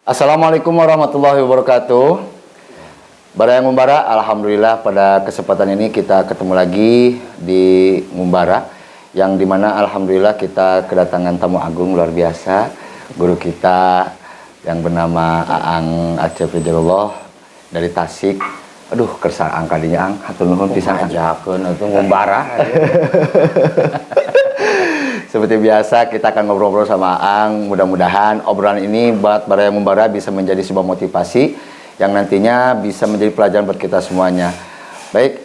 Assalamualaikum warahmatullahi wabarakatuh. Baraya Ngumbara, alhamdulillah pada kesempatan ini kita ketemu lagi di Ngumbara, yang dimana alhamdulillah kita kedatangan tamu agung luar biasa, guru kita yang bernama Aang Acep Rizalullah dari Tasik. Aduh, kersa angka dinya ang, hatur nuhun pisan ajakeun atuh Ngumbara. Seperti biasa kita akan ngobrol-ngobrol sama Aang. Mudah-mudahan obrolan ini buat Baraya Ngumbara bisa menjadi sebuah motivasi yang nantinya bisa menjadi pelajaran buat kita semuanya. Baik,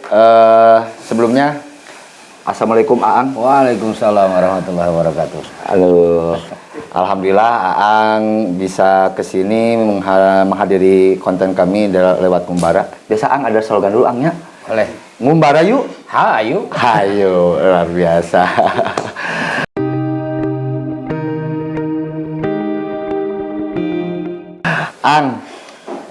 sebelumnya Assalamualaikum Aang. Waalaikumsalam warahmatullahi wabarakatuh. Halo. Alhamdulillah Aang bisa kesini menghadiri konten kami lewat Ngumbara. Biasa Aang ada slogan dulu Aangnya. Oleh Ngumbara yuk. hayu. Hayo, luar biasa. Ang,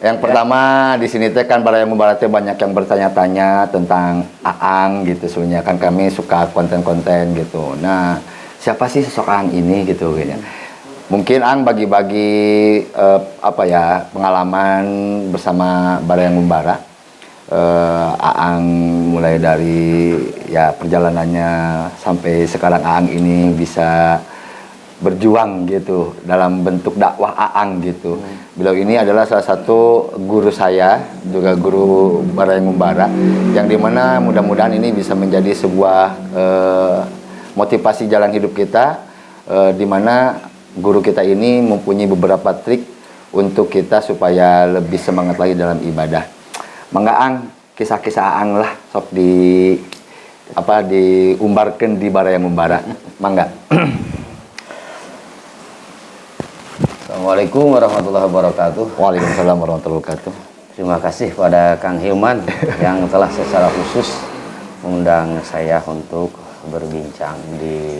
yang pertama di sini teh kan Baraya Ngumbara teh banyak yang bertanya-tanya tentang Aang gitu sebenarnya, kan kami suka konten-konten gitu. Nah, siapa sih sosok Aang ini gitu kayaknya. Mungkin Aang bagi-bagi pengalaman bersama Baraya Ngumbara. Aang mulai dari ya perjalanannya sampai sekarang Aang ini bisa berjuang gitu dalam bentuk dakwah Aang gitu. Beliau ini adalah salah satu guru saya, juga guru Baraya Ngumbara, yang dimana mudah-mudahan ini bisa menjadi sebuah motivasi jalan hidup kita, dimana guru kita ini mempunyai beberapa trik untuk kita supaya lebih semangat lagi dalam ibadah. Mangga Ang, kisah-kisah Aang lah sok diumbarkan di Baraya Ngumbara. Mangga. Assalamualaikum warahmatullahi wabarakatuh. Waalaikumsalam warahmatullahi wabarakatuh. Terima kasih pada Kang Hilman yang telah secara khusus mengundang saya untuk berbincang di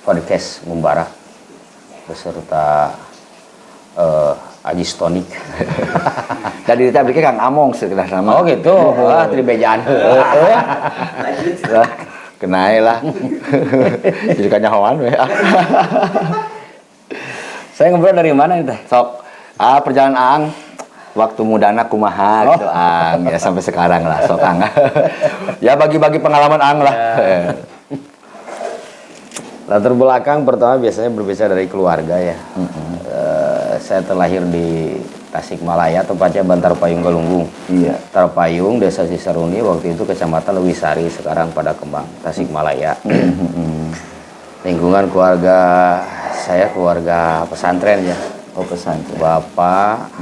podcast Ngumbara beserta Ajis Tonik. Jadi kita bikin Kang Among sekitar nama. Oh gitu. Wah, tribejaan. Kenai lah. Jadi kanyahoan we. Saya ngobrol dari mana nih teh? Sok perjalanan Aang waktu mudana kumaha gitu Aang, ya sampai sekarang lah sok Aang. Ya bagi-bagi pengalaman Aang lah. Ya. Latar belakang pertama biasanya berbicara dari keluarga ya. Saya terlahir di Tasikmalaya, tepatnya Bantar Payung Galunggung. Iya. Bantar Payung, Desa Cisaruni, waktu itu Kecamatan Lewisari, sekarang Pada Kembang, Tasikmalaya. Lingkungan keluarga saya keluarga pesantren ya. Oh, pesantren. Bapak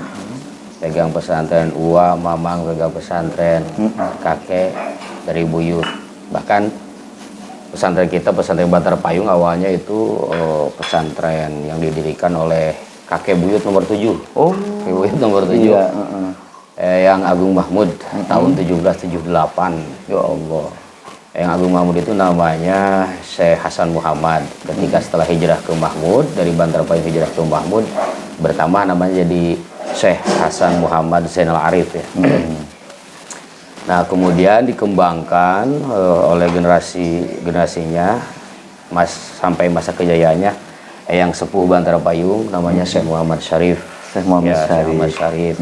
pegang pesantren, mamang pegang pesantren, kakek dari buyut. Bahkan pesantren kita, pesantren Bantar Payung, awalnya itu pesantren yang didirikan oleh kakek buyut nomor 7. Oh, kakek buyut nomor 7. Iya, Yang Agung Mahmud tahun 1778. Ya Allah. Yang Agung Mahmud itu namanya Syekh Hasan Muhammad. Ketika setelah hijrah ke Mahmud, dari Bantar Payung hijrah ke Mahmud, bertambah namanya jadi Syekh Hasan Muhammad Zainal Arif ya. Nah, kemudian dikembangkan oleh generasinya sampai masa kejayaannya yang sepuh Bantar Payung namanya Syekh Muhammad Syarif. Syekh Muhammad Syarif.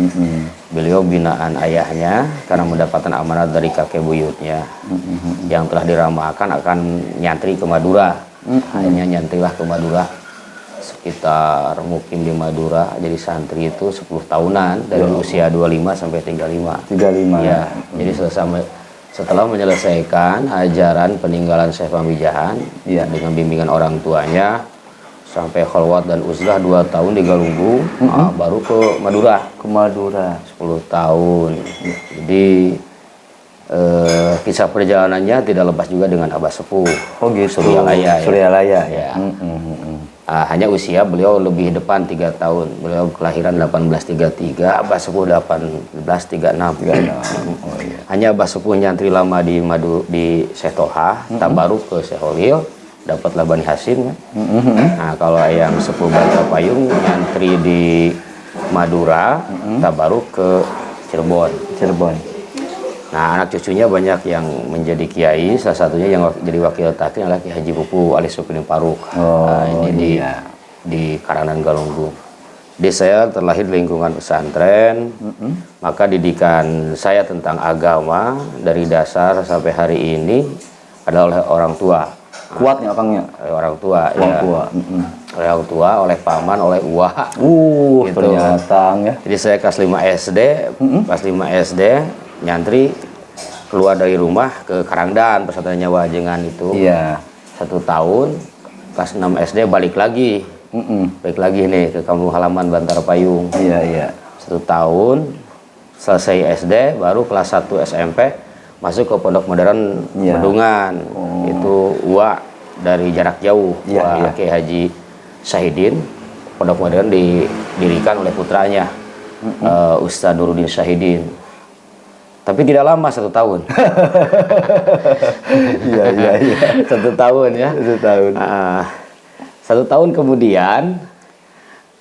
Beliau binaan ayahnya karena mendapatkan amanat dari kakek buyutnya yang telah diramalkan akan nyantri ke Madura. Akhirnya nyantrilah ke Madura, sekitar mukim di Madura, jadi santri itu 10 tahunan dari usia 25 sampai 35. 35. Ya, jadi setelah menyelesaikan ajaran peninggalan Syekh Pamijahan dengan bimbingan orang tuanya, sampai khalwat dan uzlah 2 tahun di Galunggung, baru ke Madura. Ke Madura 10 tahun. Jadi kisah perjalanannya tidak lepas juga dengan Abah Sepuh. Oh gitu. Suryalaya. Suryalaya Ya. Hanya usia beliau lebih depan 3 tahun. Beliau kelahiran 1833, Abah Sepuh 1836. Oh, iya. Hanya Abah Sepuh nyantri lama di Syekh Toha, tabaruk ke Syekh Holil, dapatlah Bani Hasim kan. Nah, kalau yang sepuh Bantar Payung nyantri di Madura, tabaruk ke Cirebon. Nah, anak cucunya banyak yang menjadi kiai, salah satunya yang jadi wakil taklim adalah Haji Pupu alias Supini Paruk. Ini di Karanan Galunggung. Di saya terlahir di lingkungan pesantren, maka didikan saya tentang agama dari dasar sampai hari ini adalah oleh orang tua. Kuatnya akangnya. Oleh orang tua, Orang ya. tua. Oleh orang tua, oleh paman, oleh uwa. Gitu. Ternyata ya. Jadi saya kelas 5 SD, kelas 5 SD nyantri keluar dari rumah ke Karangdan pesantrennya Wajengan itu. Iya. 1 tahun, kelas 6 SD balik lagi. Balik lagi nih ke kampung halaman Bantar Payung. Iya, iya. 1 tahun, selesai SD, baru kelas 1 SMP masuk ke Pondok Modern Bendungan. Itu UA dari jarak jauh. UA Kiai Haji Syahidin. Pondok Modern didirikan oleh putranya, Ustadz Nuruddin Syahidin. Tapi tidak lama, 1 tahun. Iya, iya, iya. 1 tahun ya. 1 tahun. 1 tahun kemudian,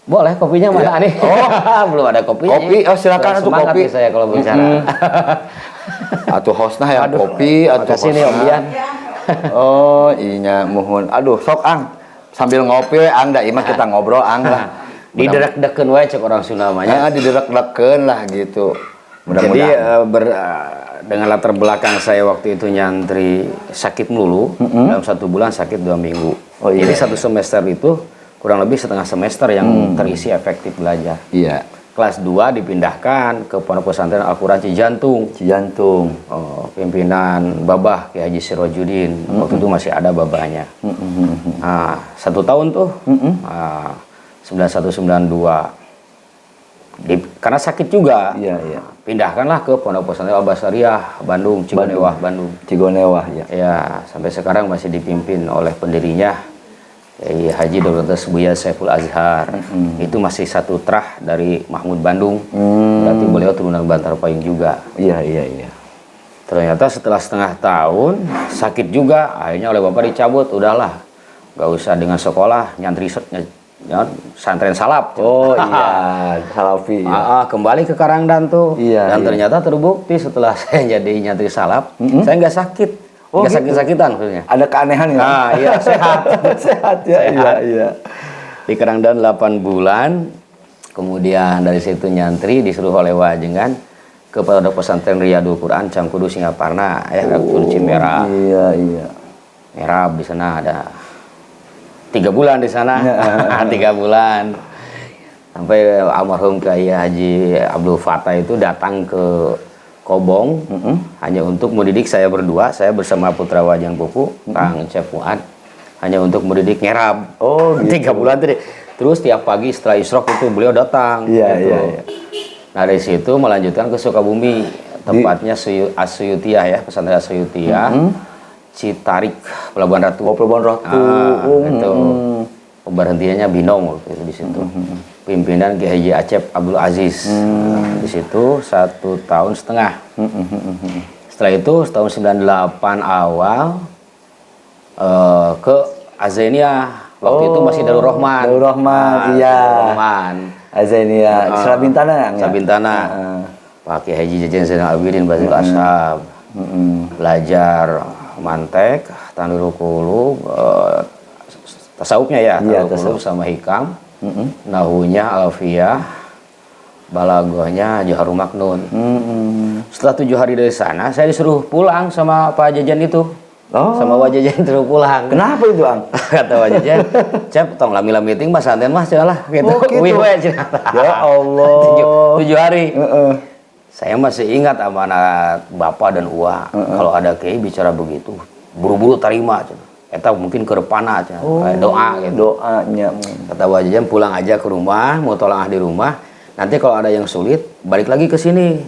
boleh kopinya mana nih? Oh, belum ada kopinya. Kopi, oh silakan atuh kopi. Nih saya kalau bicara. Atuh hostna yang kopi, atuh makasih nih Om Dian. Oh, iya muhun. Aduh, sok Ang. Sambil ngopi we Ang, da imah kita ngobrol Ang lah. Diderek-deken wae cek orang Sunda namanya. Diderek-deken lah gitu. Jadi dengan latar belakang saya waktu itu nyantri sakit melulu, dalam 1 bulan sakit 2 minggu. Oh, iya. Jadi 1 semester itu kurang lebih setengah semester yang terisi efektif belajar. Iya. Kelas 2 dipindahkan ke Pondok Pesantren Al-Quran Cijantung. Cijantung. Oh, pimpinan Babah Kiai Haji Sirojudin. Waktu itu masih ada babahnya. Nah, 1 tahun tuh, 9192. Karena sakit juga, Iya, iya. pindahkanlah ke Pondok Pesantren Al-Basariyah Bandung, Cigonewah, Bandung. Cigonewah ya. Ya, sampai sekarang masih dipimpin oleh pendirinya Kiai Haji Dr. Buya Saiful Azhar. Itu masih 1 trah dari Mahmud Bandung. Berarti beliau turunan Bantar Payung juga. Iya, iya, iya. Ternyata setelah setengah tahun sakit juga, akhirnya oleh bapak dicabut. Udahlah, gak usah dengan sekolah, nyantri santren salap. Oh iya, salafi. Ya. Kembali ke Karangdan tuh. Iya, Dan ternyata terbukti setelah saya jadi nyantri salap, saya nggak sakit. Oh, Nggak gitu. sakit-sakitan maksudnya. Ada keanehan ya? Iya, sehat. Sehat ya. Sehat. Iya, iya. Di Karangdan 8 bulan, kemudian dari situ nyantri disuruh oleh Wajengan ke Pondok Pesantren Riyadul Quran Cangkudu Singaparna ya, Kunci Merah. Iya, iya. Merah di sana ada 3 bulan di sana. 3 bulan. Sampai almarhum Kiai Haji Abdul Fattah itu datang ke Kobong hanya untuk mendidik saya berdua, saya bersama putra Wajang Pupu, Kang Cep Fuad, hanya untuk mendidik ngerab. Oh, gitu. 3 bulan tadi. Terus tiap pagi setelah isrok itu beliau datang. Iya, gitu. iya, iya. Nah dari situ melanjutkan ke Sukabumi, tempatnya Asuyutiah ya, pesantren Asuyutiah, Citarik, Pelabuhan Ratu. Oh, Pelabuhan Ratu. Itu pemberhentiannya Binong waktu itu di situ. Pimpinan Kiai Haji Acep Abdul Aziz. Di situ 1,5 tahun. Setelah itu tahun 98 awal ke Azenia. Waktu itu masih Darul Rahman. Darul Rahman, iya. Darul Rahman. Azenia, Salabintana ya? Sabintana. Pak Kiai Haji Jajan Zainal Abidin Bazil Ashab. Belajar mantek, tanurul qulub, tasawufnya ya, Iya, tanurul qulub sama hikam. Nahunya alfiyah, balagohnya Jaharul Maknun. Setelah 7 hari dari sana, saya disuruh pulang sama Pak Jajan itu. Sama Wak Jajan disuruh pulang. Kenapa itu, Ang? Kata Wak Jajan, Cep, tong lami meeting mas santen mas lah gitu. Oh, gitu. Ya Allah. 7 hari. Saya masih ingat amanat Bapak dan Uwa. Kalau ada Kiai bicara begitu, buru-buru terima. Eta mungkin ke depanna aja. Doa gitu. Doanya. Kata Wak Jajan pulang aja ke rumah, mau tolong di rumah. Nanti kalau ada yang sulit, balik lagi ke sini.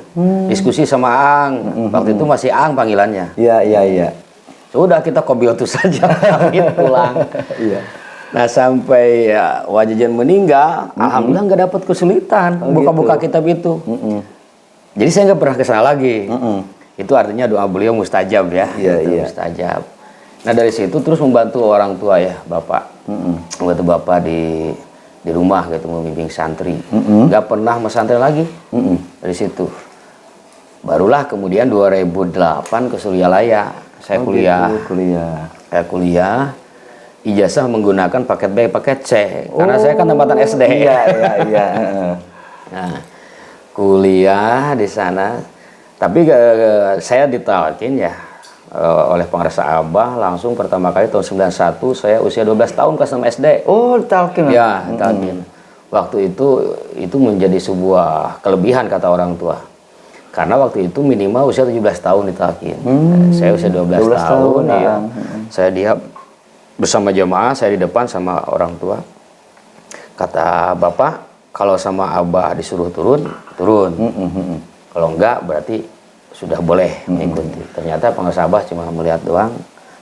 Diskusi sama Ang. Waktu itu masih Ang panggilannya. Iya, iya, iya. Sudah kita kobiutus saja pamit pulang. Iya. Nah sampai ya, Wak Jajan meninggal, alhamdulillah nggak dapat kesulitan buka-buka kitab itu. Jadi saya nggak pernah kesana lagi. Itu artinya doa beliau mustajab ya. Iya, gitu, iya. mustajab. Nah dari situ terus membantu orang tua ya, bapak, membantu bapak di rumah gitu, membimbing santri. Nggak pernah mesantren lagi. Dari situ. Barulah kemudian 2008 ke Suryalaya. Saya kuliah. Gitu, kuliah. Saya kuliah ijazah menggunakan paket B, paket C. Karena saya kan tempatan SD. Iya, iya, iya. Nah, kuliah di sana. Tapi saya ditalkin ya oleh pengarsa Abah langsung pertama kali tahun 91, saya usia 12 tahun kelas 6 SD. Oh, talkin. Ya, talkin. Waktu itu menjadi sebuah kelebihan kata orang tua. Karena waktu itu minimal usia 17 tahun ditalkin. Saya usia 12 tahun ya. Saya dia bersama jamaah, saya di depan sama orang tua. Kata bapak, kalau sama Abah disuruh turun, turun. Kalau enggak berarti sudah boleh mengikuti. Ternyata pengarsa Abah cuma melihat doang,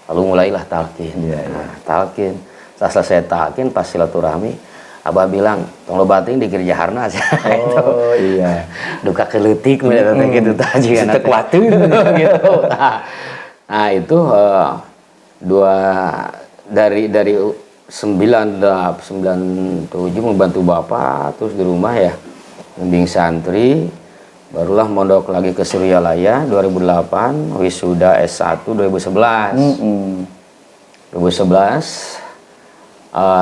lalu mulailah talkin. Nah, talkin. Setelah selesai talkin, pas silaturahmi, Abah bilang, tong lo bating di gereja Harnas. Oh iya. Duka keletik gitu tadi kan. Tekuatin Gitu. Nah, itu dari 97 membantu bapak, terus di rumah ya bimbing santri, barulah mondok lagi ke Suryalaya 2008, wisuda S1 2011. 2011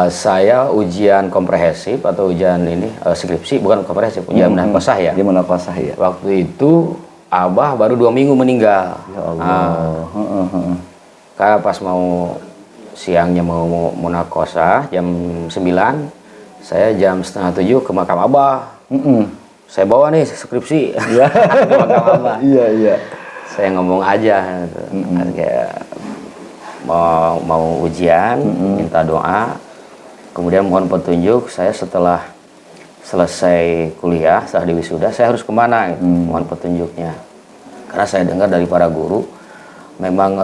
saya ujian komprehensif atau ujian ini skripsi, bukan komprehensif, ujian munakosah ya. Dia munakosah ya. Waktu itu Abah baru 2 minggu meninggal. Ya Allah. Karena pas mau siangnya mau munakosah jam 9, saya jam 6:30 ke makam Abah. Saya bawa nih skripsi ke makam Abah. Iya, iya. Saya ngomong aja gitu. Kayak mau ujian, minta doa, kemudian mohon petunjuk. Saya setelah selesai kuliah, setelah diwisuda, saya harus kemana gitu. Mohon petunjuknya, karena saya dengar dari para guru memang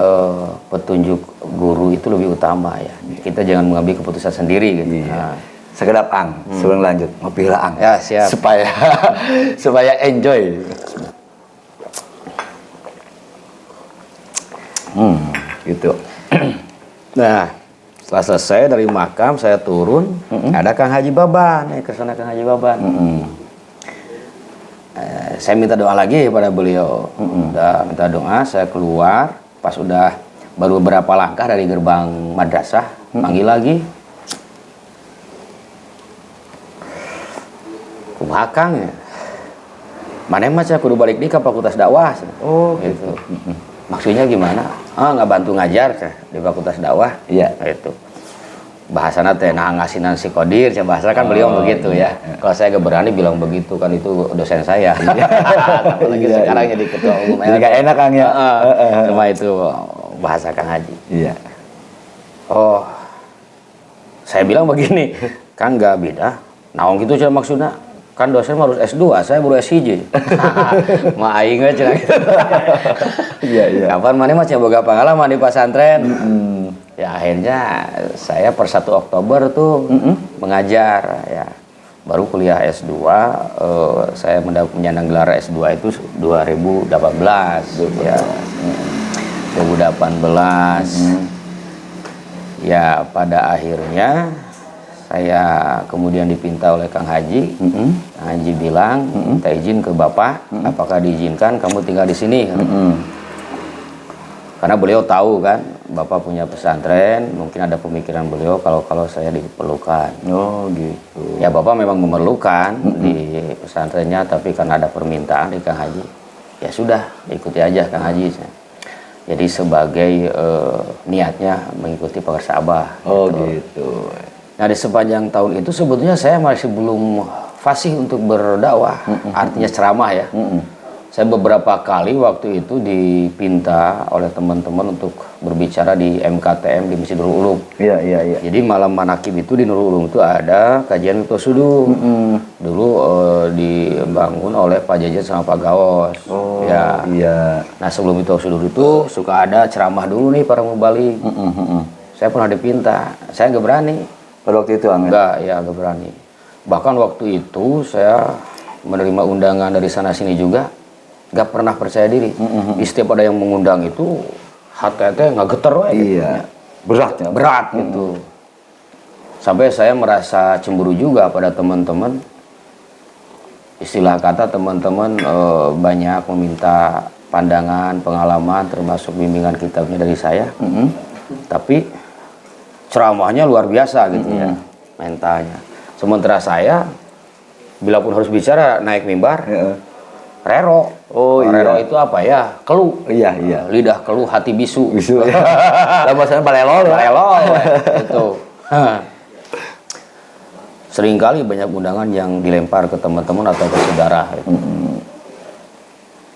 petunjuk guru itu lebih utama ya. Kita jangan mengambil keputusan sendiri gitu. Nah, sekedap ang, sebelum lanjut ngopi lah ang. Ya, siap. Supaya enjoy. Gitu. Nah, setelah selesai dari makam, saya turun, ada Kang Haji Baban, ke sana Kang Haji Baban. Saya minta doa lagi pada beliau. Udah minta doa, saya keluar, pas udah baru beberapa langkah dari gerbang madrasah, panggil lagi. Kumaha Kang ya? Mana emang saya kudu balik di ke Fakultas Dakwah. Oh, gitu. Maksudnya gimana? Nggak bantu ngajar di Fakultas Dakwah. Iya. Itu bahasana teh nah ngasinan si Kodir, bahasa kan beliau begitu ya. Kalau saya gak berani bilang begitu, kan itu dosen saya. Apalagi sekarang jadi ketua umum. Jadi gak enak Kang ya. Cuma itu bahasa Kang Haji. Iya. Oh, saya bilang begini, Kang nggak beda. Naon gitu cara maksudnya? Kan dosen harus S2, saya baru S1. Ma aing we cenah gitu. Iya, iya. Kapan maneh mah boga pengalaman di pesantren. Ya akhirnya saya per 1 Oktober tuh mengajar ya. Baru kuliah S2, saya menyandang gelar S2 itu 2018 ya. 2018. Ya pada akhirnya saya kemudian dipinta oleh Kang Haji. Kang Haji bilang, minta izin ke Bapak, apakah diizinkan kamu tinggal di sini? Karena beliau tahu kan, Bapak punya pesantren, mungkin ada pemikiran beliau kalau saya diperlukan. Oh gitu. Ya Bapak memang memerlukan di pesantrennya, tapi karena ada permintaan di Kang Haji, ya sudah ikuti aja Kang Haji. Jadi sebagai niatnya mengikuti pengarsa Abah. Oh gitu. Nah di sepanjang tahun itu sebetulnya saya masih belum fasih untuk berdakwah, artinya ceramah ya. Saya beberapa kali waktu itu dipinta oleh teman-teman untuk berbicara di MKTM di Masjid Nurul Ulum. Iya, iya, iya. Jadi malam manakib itu di Nurul Ulum itu ada kajian Sudu. Dulu dibangun oleh Pak Jajan sama Pak Gawos. Oh ya. Iya. Nah sebelum Sudu itu suka ada ceramah dulu nih para mubalik. Saya pernah dipinta, saya nggak berani. Pada waktu itu Amin? Enggak, ya nggak berani. Bahkan waktu itu saya menerima undangan dari sana sini juga, nggak pernah percaya diri. Di setiap ada yang mengundang itu, hati nggak geter Iya. Gitu. Berat ya? Berat gitu. Sampai saya merasa cemburu juga pada teman-teman. Istilah kata teman-teman banyak meminta pandangan, pengalaman, termasuk bimbingan kitabnya dari saya. Tapi ceramahnya luar biasa gitu ya, mentalnya. Sementara saya, bila pun harus bicara naik mimbar, rero. Oh, Rero iya. itu apa ya? Keluh. Iya, iya. Lidah keluh, hati bisu. Bisu. Lah bahasanya balelol. Relo itu. Seringkali banyak undangan yang dilempar ke teman-teman atau ke saudara. Gitu.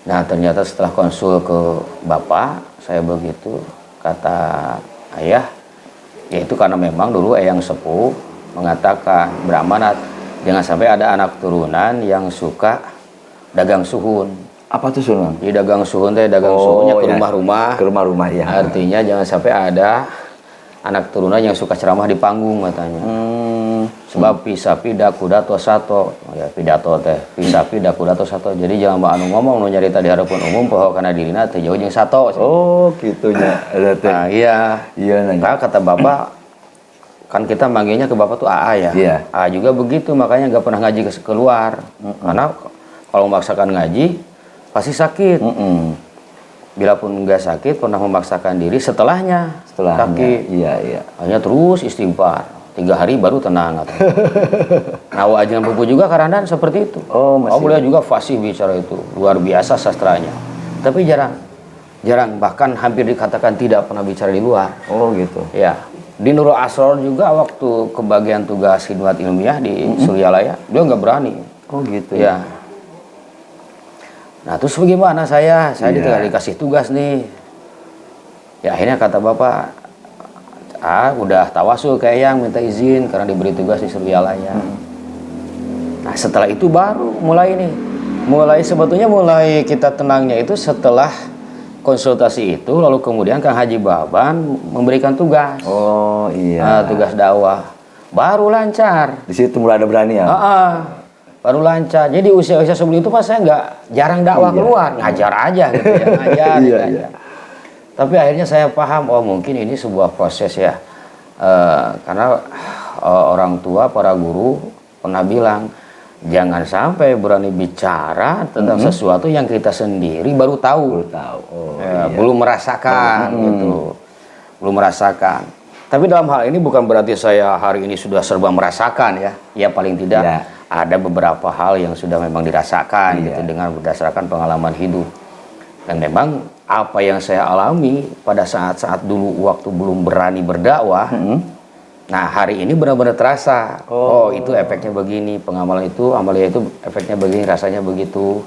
Nah ternyata setelah konsul ke bapak, saya begitu kata ayah, yaitu karena memang dulu eyang sepuh mengatakan beramanat jangan sampai ada anak turunan yang suka dagang suhun. Apa tuh Sunan? Jadi dagang suhun teh dagang suhunnya ke ya. rumah-rumah. Ke rumah-rumah ya. Artinya jangan sampai ada anak turunan yang suka ceramah di panggung katanya. Sebab pisapi dakudato sato, ya pidato teh pisapi dakudato sato. Jadi jangan anu ngomong nu nyarita di harapan umum poho kana dirina teh jauh jeung sato. Oh, gitunya. Ada teh. Nah, iya. Iya nanya. Nah, kata bapak kan kita manggilnya ke bapak tuh AA ya. Iya. AA juga begitu, makanya nggak pernah ngaji keluar. Karena kalau memaksakan ngaji pasti sakit. Bila pun nggak sakit, pernah memaksakan diri setelahnya sakit. Iya, iya. Hanya terus istighfar. 3 hari baru tenang. Nah, Ajeng Pupu juga kadang seperti itu. Oh, masih. Beliau juga fasih bicara itu, luar biasa sastranya. Tapi jarang, bahkan hampir dikatakan tidak pernah bicara di luar. Oh, gitu. Ya, di Nurul Asror juga waktu kebagian tugas khidmat ilmiah di Suryalaya, dia nggak berani. Oh, gitu. Ya. Nah, terus bagaimana saya dikasih tugas nih. Ya, akhirnya kata bapak, udah tawasul ke eyang minta izin karena diberi tugas di Suryalaya. Nah, setelah itu baru mulai sebetulnya kita tenangnya itu setelah konsultasi itu, lalu kemudian Kang Haji Baban memberikan tugas. Oh, iya. Tugas dakwah. Baru lancar. Di situ mulai ada berani ya? Baru lancar. Jadi usia-usia sebelum itu pas saya nggak jarang dakwah keluar, ngajar aja gitu ya, ngajar. Iya. Tapi akhirnya saya paham, oh mungkin ini sebuah proses ya, karena orang tua, para guru pernah bilang, jangan sampai berani bicara tentang sesuatu yang kita sendiri baru tahu. Oh, Ya, iya. belum merasakan gitu, belum merasakan. Tapi dalam hal ini bukan berarti saya hari ini sudah serba merasakan ya. Ya paling tidak ada beberapa hal yang sudah memang dirasakan gitu dengan berdasarkan pengalaman hidup. Dan memang apa yang saya alami pada saat-saat dulu waktu belum berani berdakwah, nah hari ini benar-benar terasa. Oh itu efeknya begini, pengamalan itu, amalia itu efeknya begini, rasanya begitu.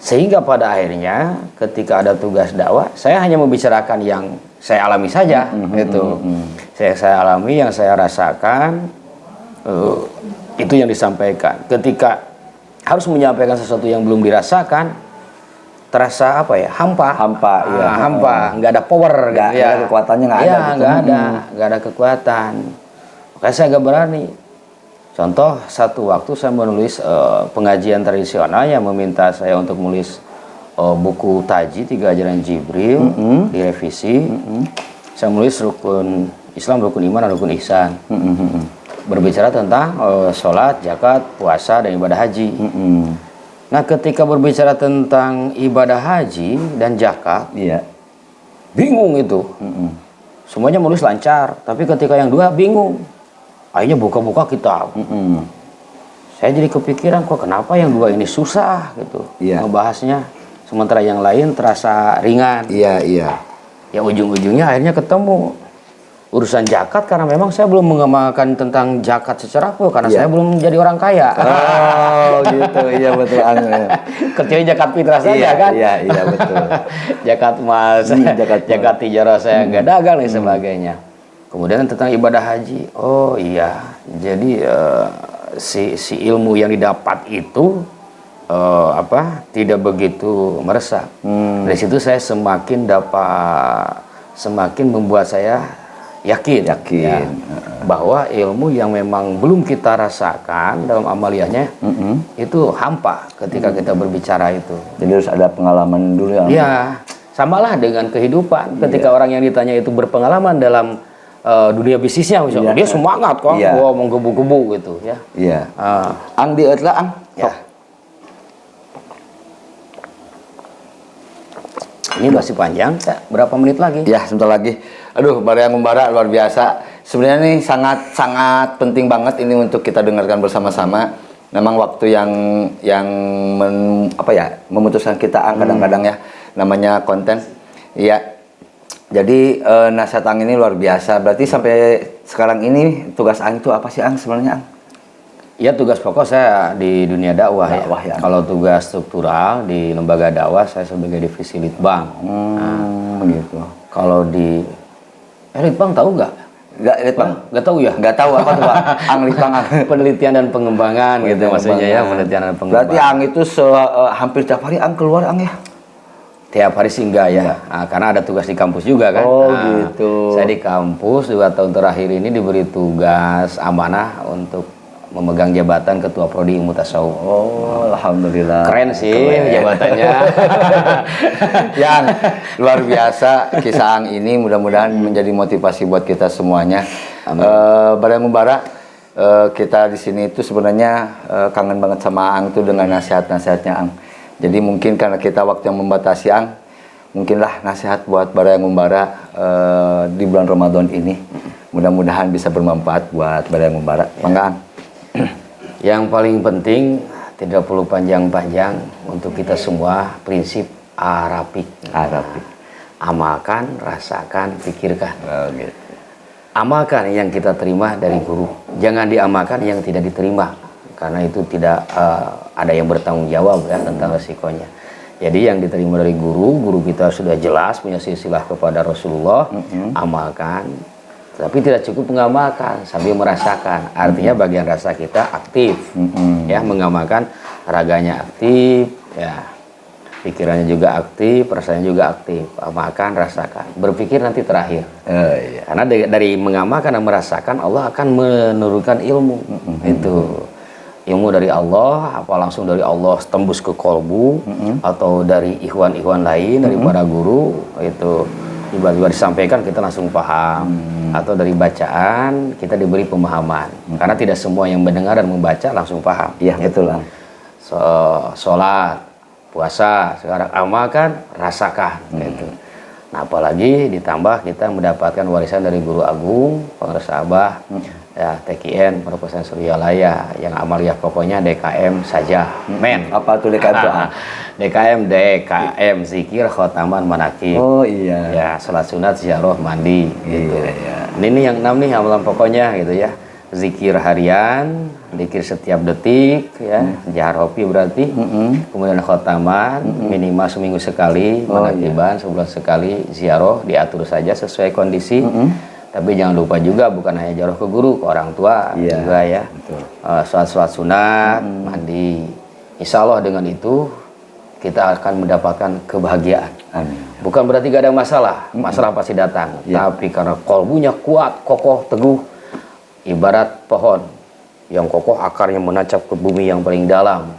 Sehingga pada akhirnya ketika ada tugas dakwah, saya hanya membicarakan yang saya alami saja, gitu. Saya alami, yang saya rasakan, itu yang disampaikan. Ketika harus menyampaikan sesuatu yang belum dirasakan, terasa apa ya, hampa, nggak ada power, nggak gitu ya. ada kekuatannya, nggak ada, gitu. nggak ada kekuatan. Makanya saya agak berani. Contoh, satu waktu saya menulis pengajian tradisional yang meminta saya untuk menulis buku taji 3 ajaran Jibril, direvisi. Saya menulis rukun Islam, rukun iman, dan rukun ihsan. Berbicara tentang sholat, zakat, puasa, dan ibadah haji. Nah, ketika berbicara tentang ibadah haji dan zakat, bingung itu. Semuanya menulis lancar, tapi ketika yang dua bingung. Akhirnya buka-buka kitab. Saya jadi kepikiran, kok kenapa yang dua ini susah gitu ngebahasnya, sementara yang lain terasa ringan. Ya ujung-ujungnya akhirnya ketemu urusan zakat, karena memang saya belum mengamalkan tentang zakat secara full karena saya belum jadi orang kaya. Oh gitu, iya betul. Kecuali zakat fitrah saja kan. Iya betul. Zakat emas, zakat tijarah saya nggak dagang dan sebagainya. Kemudian tentang ibadah haji, oh iya, jadi si ilmu yang didapat itu tidak begitu meresap. Dari situ saya semakin membuat saya yakin ya, bahwa ilmu yang memang belum kita rasakan dalam amaliyahnya itu hampa ketika kita berbicara itu. Jadi harus ada pengalaman dulu ya. Ya, samalah dengan kehidupan. Ketika orang yang ditanya itu berpengalaman dalam dunia bisnisnya, misalnya dia semangat kok, mau gebu-gebu gitu ya. Ang diet lah ang. Ini masih panjang, Kak. Berapa menit lagi? Ya, sebentar lagi. Aduh, Baraya Ngumbara luar biasa. Sebenarnya ini sangat penting banget ini untuk kita dengarkan bersama-sama. Memang waktu yang memutuskan kita kadang-kadang ya namanya konten. Iya. Jadi nasihat Ang ini luar biasa. Berarti sampai sekarang ini tugas Ang itu apa sih Ang sebenarnya Ang? Ya, tugas pokok saya di dunia dakwah Ya. Kalau tugas struktural di lembaga dakwah saya sebagai divisi litbang. Begitu. Kalau di litbang tahu nggak? Nggak tahu ya? Nggak tahu apa tuh Pak? Ang litbang Ang. Penelitian dan pengembangan gitu maksudnya ya, penelitian dan pengembangan. Berarti Ang itu hampir tiap hari Ang keluar Ang ya? Tiap hari sih enggak ya, karena ada tugas di kampus juga kan. Oh gitu. Saya di kampus 2 tahun terakhir ini diberi tugas amanah untuk memegang jabatan Ketua Prodi Ilmu Tasawuf. Oh, alhamdulillah. Keren sih jabatannya. Yang luar biasa kisah Ang ini mudah-mudahan menjadi motivasi buat kita semuanya. Baraya Ngumbara, kita di sini itu sebenarnya kangen banget sama Ang tuh dengan nasihat-nasihatnya Ang. Jadi mungkin karena kita waktu yang membatasi Ang, mungkinlah nasihat buat Baraya Ngumbara di bulan Ramadan ini. Mudah-mudahan bisa bermanfaat buat Baraya Ngumbara. Mangga Ang. Yang paling penting tidak perlu panjang-panjang untuk kita semua prinsip Arabik. Amalkan, rasakan, pikirkan. Gitu. Amalkan yang kita terima dari guru. Jangan diamalkan yang tidak diterima. Karena itu tidak ada yang bertanggung jawab ya tentang resikonya. Jadi yang diterima dari guru kita sudah jelas punya silsilah kepada Rasulullah. Amalkan. Tapi tidak cukup mengamalkan sambil merasakan. Artinya bagian rasa kita aktif, ya mengamalkan raganya aktif, ya pikirannya juga aktif, rasanya juga aktif. Amalkan, rasakan. Berpikir nanti terakhir. Iya. Karena dari mengamalkan dan merasakan Allah akan menurunkan ilmu. Itu ilmu dari Allah, apa langsung dari Allah tembus ke kolbu, atau dari ikhwan-ikhwan lain, dari para guru itu. Tiba-tiba disampaikan kita langsung paham, atau dari bacaan kita diberi pemahaman. Karena tidak semua yang mendengar dan membaca langsung paham. Iya, betul lah. Sholat, puasa, sekarang amalkan, rasakan gitu. Nah, apalagi ditambah kita mendapatkan warisan dari guru agung, pengeras Abah, ya TKN, Profesor Suryalaya, yang amaliyah pokoknya DKM saja, men. Apa tuh DKM itu? DKM zikir khotaman manakib. Oh iya. Ya, salat sunat, ziarah, mandi gitu. Iya. Ini yang 6 nih amalan pokoknya gitu ya. Zikir harian, zikir setiap detik ya, jaharopi berarti. Kemudian khotaman minimal seminggu sekali, manakiban sebulan sekali, ziarah diatur saja sesuai kondisi. Tapi jangan lupa juga bukan hanya ziarah ke guru, ke orang tua juga ya. Sholat sunat, mandi. Insya Allah dengan itu kita akan mendapatkan kebahagiaan. Amin. Bukan berarti gak ada masalah, masalah pasti datang. Tapi karena kolbunya kuat, kokoh, teguh, ibarat pohon yang kokoh, akarnya menancap ke bumi yang paling dalam.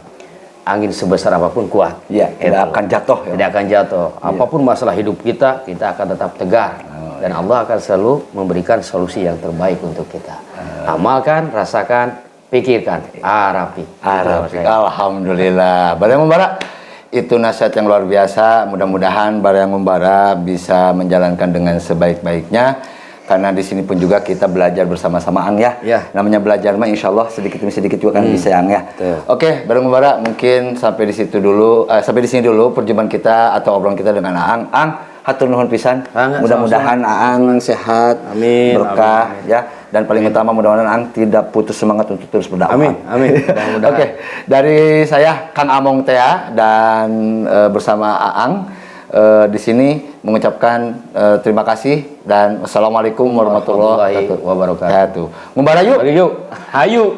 Angin sebesar apapun kuat. Iya, tidak akan jatuh. Ya? Tidak akan jatuh. Apapun masalah hidup kita akan tetap tegar. Dan Allah akan selalu memberikan solusi yang terbaik untuk kita. Amalkan, rasakan, pikirkan. Arabik. Alhamdulillah. Baraya Ngumbara, itu nasihat yang luar biasa. Mudah-mudahan Baraya Ngumbara bisa menjalankan dengan sebaik-baiknya. Karena di sini pun juga kita belajar bersama-sama Ang ya. Namanya belajar mah insya Allah sedikit demi sedikit juga kan bisa Ang ya. Oke, Baraya Ngumbara mungkin sampai di situ dulu, sampai di sini dulu perjumpaan kita atau obrolan kita dengan Ang. Hatur nuhun pisan. Mudah-mudahan Ang sehat, berkah ya. Dan paling utama mudah-mudahan Ang tidak putus semangat untuk terus berdakwah. Amin. Oke, dari saya Kang Among Tea dan bersama Ang di sini mengucapkan terima kasih dan wassalamualaikum warahmatullahi wabarakatuh. Ngumbara yuk. Hayu.